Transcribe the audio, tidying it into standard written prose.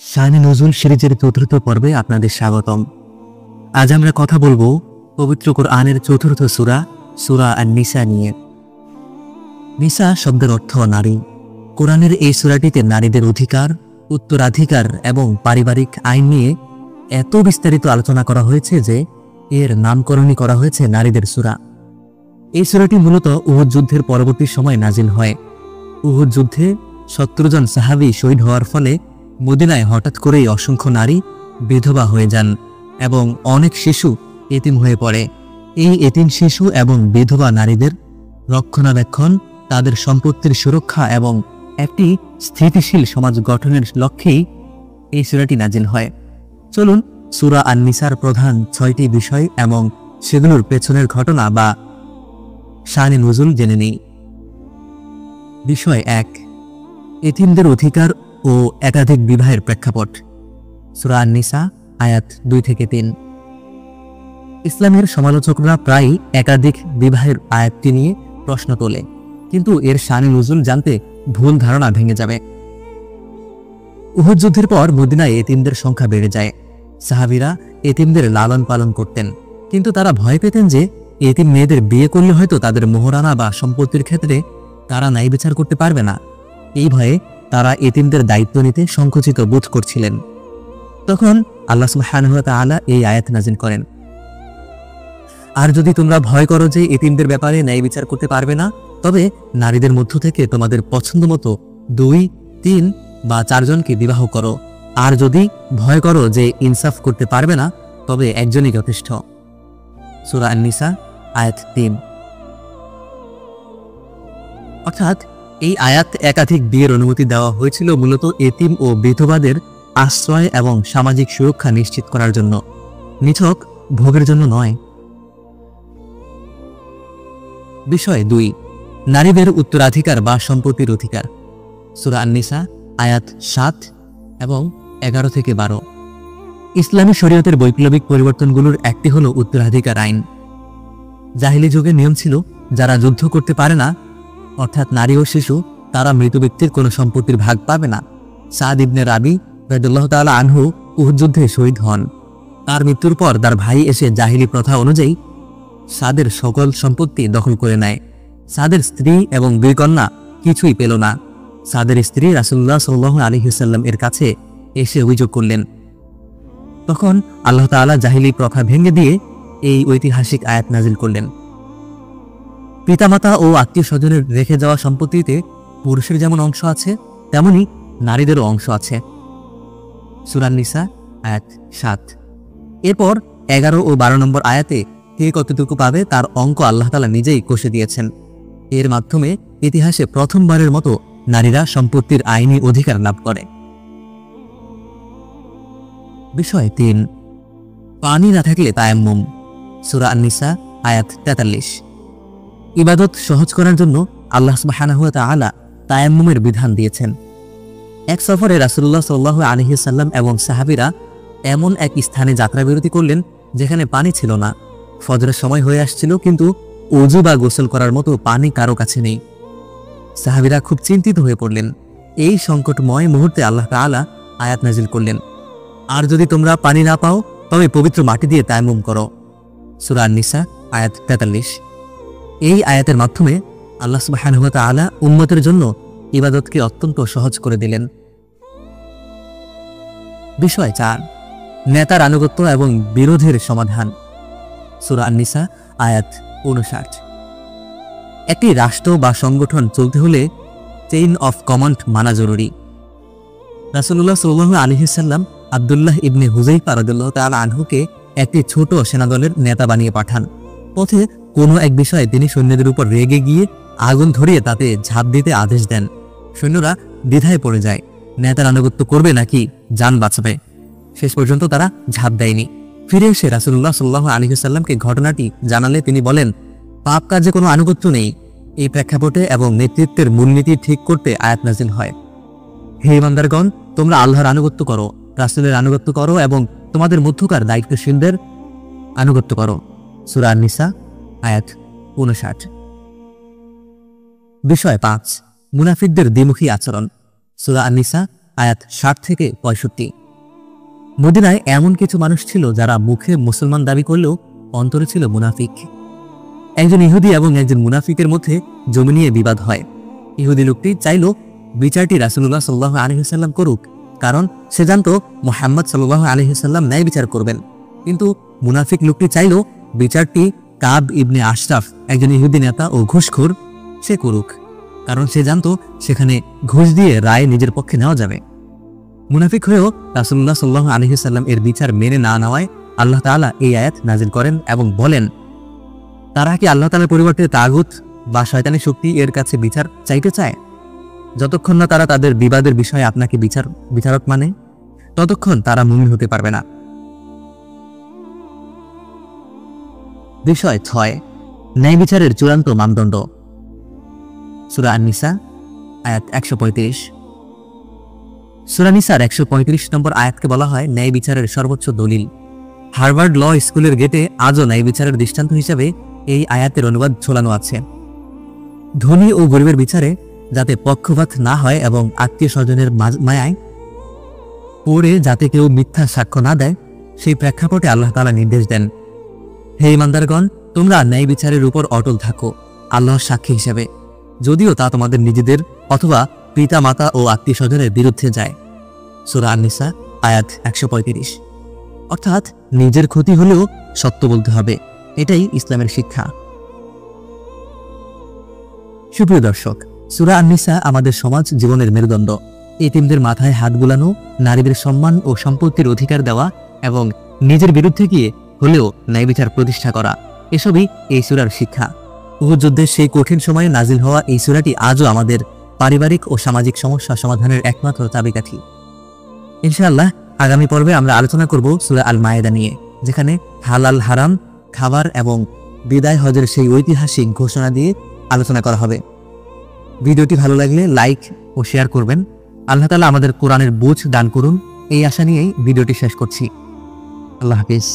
শানে নজুল সিরিজের চতুর্থ পর্বে আপনাদের স্বাগতম। আজ আমরা কথা বলবো পবিত্র কোরআনের চতুর্থ সূরা সূরা আন-নিসা নিয়ে। নিসা শব্দের অর্থ নারী। কোরআনের এই সূরাটিতে নারীদের অধিকার, উত্তরাধিকার এবং পারিবারিক আইন নিয়ে এত বিস্তারিত আলোচনা করা হয়েছে যে এর নামকরণই করা হয়েছে নারীদের সূরা। এই সূরাটি মূলত উহুদ যুদ্ধের পরবর্তী সময় নাজিল হয়। উহুদ যুদ্ধে 70 জন সাহাবী শহীদ হওয়ার ফলে মদিনায় হঠাৎ করেই অসংখ্য নারী বিধবা হয়ে যান এবং অনেক শিশু এতিম হয়ে পড়ে। এই এতিম শিশু এবং বিধবা নারীদের রক্ষণাবেক্ষণ, তাদের সম্পত্তির সুরক্ষা এবং একটি স্থিতিশীল সমাজ গঠনের লক্ষ্যেই এই সূরাটি নাজিল হয়। চলুন সূরা আন-নিসার প্রধান 6টি বিষয় এবং সেগুলোর পেছনের ঘটনা বা শানে নুজুল জেনে নিই। বিষয় 1, এতিমদের অধিকার ও একাধিক বিবাহের প্রেক্ষাপট। সূরা আন-নিসা আয়াত 2 থেকে 3। ইসলামের সমালোচকরা প্রায়ই একাধিক বিবাহের আয়াতটি নিয়ে প্রশ্ন তোলে, কিন্তু এর শানে নুজুল জানতে ভুল ধারণা ভেঙে যাবে। উহুদ যুদ্ধের পর মদিনায় এতিমদের সংখ্যা বেড়ে যায়। সাহাবীরা এতিমদের লালন পালন করতেন, কিন্তু তারা ভয় পেতেন যে এতিম মেয়েদের বিয়ে করলে হয়তো তাদের মোহরানা বা সম্পত্তির ক্ষেত্রে তারা ন্যায় বিচার করতে পারবে না। এই ভয়ে তারা এতিমদের দায়িত্ব নিতে সংকুচিত বোধ করছিলেন। তখন আল্লাহ সুবহানাহু ওয়া তাআলা এই আয়াত নাযিল করেন, আর যদি তোমরা ভয় করো যে এতিমদের ব্যাপারে ন্যায় বিচার করতে পারবে না, তবে নারীদের মধ্য থেকে তোমাদের পছন্দ মতো 2, 3 বা 4 জনকে বিবাহ করো। আর যদি ভয় করো যে ইনসাফ করতে পারবে না, তবে একজনই যথেষ্ট। সূরা আন-নিসা আয়াত 3। অর্থাৎ এই আয়াত একাধিক বিয়ের অনুমতি দেওয়া হয়েছিল মূলত এতিম ও বিধবাদের আশ্রয় এবং সামাজিক সুরক্ষা নিশ্চিত করার জন্য, নিছক ভোগের জন্য নয়। বিষয় 2, নারীদের উত্তরাধিকার বা সম্পত্তির অধিকার। সূরা আন-নিসা আয়াত 7 এবং 11 থেকে 12। ইসলামী শরীয়তের বৈপ্লবিক পরিবর্তনগুলোর একটি হলো উত্তরাধিকার আইন। জাহিলি যুগে নিয়ম ছিল, যারা যুদ্ধ করতে পারে না, অর্থাৎ নারী ও শিশু, তারা মৃত ব্যক্তির কোনো সম্পত্তির ভাগ পাবে না। সাদ ইবনে রাবি রাদিয়াল্লাহু তাআলা আনহু উহুদ যুদ্ধে শহীদ হন। তার মৃত্যুর পর তার ভাই এসে জাহিলি প্রথা অনুযায়ী সাদের সকল সম্পত্তি দখল করে নেয়। সাদের স্ত্রী এবং 2 কন্যা কিছুই পেল না। সাদের স্ত্রী রাসূলুল্লাহ সাল্লাল্লাহু আলাইহি ওয়াসাল্লাম এর কাছে এসে অভিযোগ করলেন। তখন আল্লাহ তাআলা জাহিলি প্রথা ভেঙে দিয়ে এই ঐতিহাসিক আয়াত নাজিল করলেন। পিতামাতা ও আত্মীয় স্বজনের রেখে যাওয়া সম্পত্তিতে পুরুষের যেমন অংশ আছে, তেমনি নারীদেরও অংশ আছে। সূরা আন-নিসা আয়াত 7। এরপর 11 ও 12 নম্বর আয়াতে কে কতটুকু পাবে তার অঙ্ক আল্লাহ তাআলা নিজেই কষে দিয়েছেন। এর মাধ্যমে ইতিহাসে প্রথমবারের মতো নারীরা সম্পত্তির আইনি অধিকার লাভ করে। বিষয় 3, পানি না থাকলে তায়াম্মুম। সূরা আন-নিসা আয়াত 43। ইবাদত সহজ করার জন্য আল্লাহ সুবহানাহু ওয়া তাআলা তায়াম্মুমের বিধান দিয়েছেন। এক সফরে রাসূলুল্লাহ সাল্লাল্লাহু আলাইহি ওয়াসাল্লাম এবং সাহাবীরা এমন এক স্থানে যাত্রাবিরতি করলেন যেখানে পানি ছিল না। ফজরের সময় হয়ে আসছিল, কিন্তু ওযু বা গোসল করার মতো পানি কারো কাছে নেই। সাহাবীরা খুব চিন্তিত হয়ে পড়লেন। এই সংকটময় মুহূর্তে আল্লাহ তাআলা আয়াত নাজিল করলেন, আর যদি তোমরা পানি না পাও তবে পবিত্র মাটি দিয়ে তায়াম্মুম করো। সূরা আন-নিসা আয়াত 43। এই আয়াতের মাধ্যমে আল্লাহ সুবহানাহু ওয়া তাআলা উম্মতের জন্য ইবাদতকে অত্যন্ত সহজ করে দিলেন। বিষয় 4, নেতার আনুগত্য এবং বিরোধের সমাধান। সূরা আন-নিসা আয়াত 59। একটি রাষ্ট্র বা সংগঠন চলতে হলে চেইন অফ কমান্ড মানা জরুরি। রাসূলুল্লাহ সাল্লাল্লাহু আলাইহি ওয়াসাল্লাম আব্দুল্লাহ ইবনে হুযাইফা রাদিয়াল্লাহু তাআলা আনহুকে একটি ছোট সেনাদলের নেতা বানিয়ে পাঠান। পথে কোনো এক বিষয়ে তিনি সৈন্যদের উপর রেগে গিয়ে আগুন ধরিয়ে তাতে ঝাঁপ দিতে আদেশ দেন। সৈন্যরা দ্বিধায় পড়ে যায়, নেতার আনুগত্য করবে নাকি জান বাঁচাবে। শেষ পর্যন্ত তারা ঝাঁপ দেয়নি। ফিরে এসে রাসূলুল্লাহ সাল্লাল্লাহু আলাইহি ওয়াসাল্লামকে ঘটনাটি জানালে তিনি বলেন, পাপ কাজে কোনো আনুগত্য নেই। এই প্রেক্ষাপটে এবং নেতৃত্বের মূলনীতি ঠিক করতে আয়াত নাজিল হয়। হে ইমানদারগণ, তোমরা আল্লাহর আনুগত্য করো, রাসূলের আনুগত্য করো এবং তোমাদের মধ্যকার দায়িত্বশীলদের আনুগত্য করো। সূরা আন-নিসা আয়াত 59। বিষয় 5, মুনাফিকদের দ্বিমুখী আচরণ। সূরা আন-নিসা আয়াত 60 থেকে 65। মদিনায় এমন কিছু মানুষ ছিল যারা মুখে মুসলমান দাবি করলেও অন্তরে ছিল মুনাফিক। একজন ইহুদি এবং একজন মুনাফিকের মধ্যে জমি নিয়ে বিবাদ হয়। ইহুদি লোকটি চাইল বিচারটি রাসূলুল্লাহ সাল্লাল্লাহু আলাইহি ওয়াসাল্লাম করুক, কারণ সে জানত মুহাম্মদ সাল্লাল্লাহু আলাইহি ওয়াসাল্লাম ন্যায় বিচার করবেন। কিন্তু মুনাফিক লোকটি চাইল বিচারটি কাব ইবনে আশরাফ, একজন ইহুদি নেতা ও ঘুষখোর, সে করুক, কারণ সে জানত সেখানে ঘুষ দিয়ে রায় নিজের পক্ষে নেওয়া যাবে। মুনাফিক হয়েও রাসূলুল্লাহ সাল্লাল্লাহু আলাইহি ওয়াসাল্লাম এর বিচার মেনে না নেওয়ায় আল্লাহ তাআলা এই আয়াত নাজিল করেন এবং বলেন, তারা কি আল্লাহ তাআলার পরিবর্তে তাগুত বা শয়তানি শক্তি এর কাছে বিচার চাইতে চায়? যতক্ষণ না তারা তাদের বিবাদের বিষয়ে আপনাকে বিচারক মানে, ততক্ষণ তারা মুমিন হতে পারবে না। বিষয় 6, ন্যায় বিচারের চূড়ান্ত মানদণ্ড। সূরা আন-নিসা আয়াত 135। সূরা নিসার 135 নম্বর আয়াতকে বলা হয় ন্যায় বিচারের সর্বোচ্চ দলিল। হার্ভার্ড ল স্কুলের গেটে আজও ন্যায় বিচারের দৃষ্টান্ত হিসেবে এই আয়াতের অনুবাদ ঝোলানো আছে। ধনী ও গরিবের বিচারে যাতে পক্ষপাত না হয় এবং আত্মীয় স্বজনের মায়ায় পড়ে যাতে কেউ মিথ্যা সাক্ষ্য না দেয়, সেই প্রেক্ষাপটে আল্লাহ তাআলা নির্দেশ দেন, হে ঈমানদারগণ, তোমরা ন্যায় বিচারের উপর অটল থাকো আল্লাহর সাক্ষী হিসেবে, যদিও তা তোমাদের নিজেদের অথবা পিতা মাতা ও আত্মীয় স্বজনের বিরুদ্ধে যায়। সূরা আন-নিসা আয়াত 135। অর্থাৎ নিজের ক্ষতি হলেও সত্য বলতে হবে, এটাই ইসলামের শিক্ষা। সুপ্রিয় দর্শক, সূরা আন-নিসা আমাদের সমাজ জীবনের মেরুদণ্ড। এতিমদের মাথায় হাত বুলানো, নারীদের সম্মান ও সম্পত্তির অধিকার দেওয়া এবং নিজের বিরুদ্ধে গিয়ে হলেও ন্যায় বিচার প্রতিষ্ঠা করা, এসবই এই সূরার শিক্ষা। উহুদ যুদ্ধের সেই কঠিন সময়ে নাজিল হওয়া এই সূরাটি আজও আমাদের পারিবারিক ও সামাজিক সমস্যা সমাধানের একমাত্র চাবিকাঠি। ইনশাআল্লাহ আগামী পর্বে আমরা আলোচনা করব সূরা আল মায়েদা নিয়ে, যেখানে হালাল হারাম খাবার এবং বিদায় হজের সেই ঐতিহাসিক ঘোষণা দিয়ে আলোচনা করা হবে। ভিডিওটি ভালো লাগলে লাইক ও শেয়ার করবেন। আল্লাহ তাআলা আমাদের কোরআনের বুঝ দান করুন, এই আশা নিয়েই ভিডিওটি শেষ করছি। আল্লাহ হাফেজ।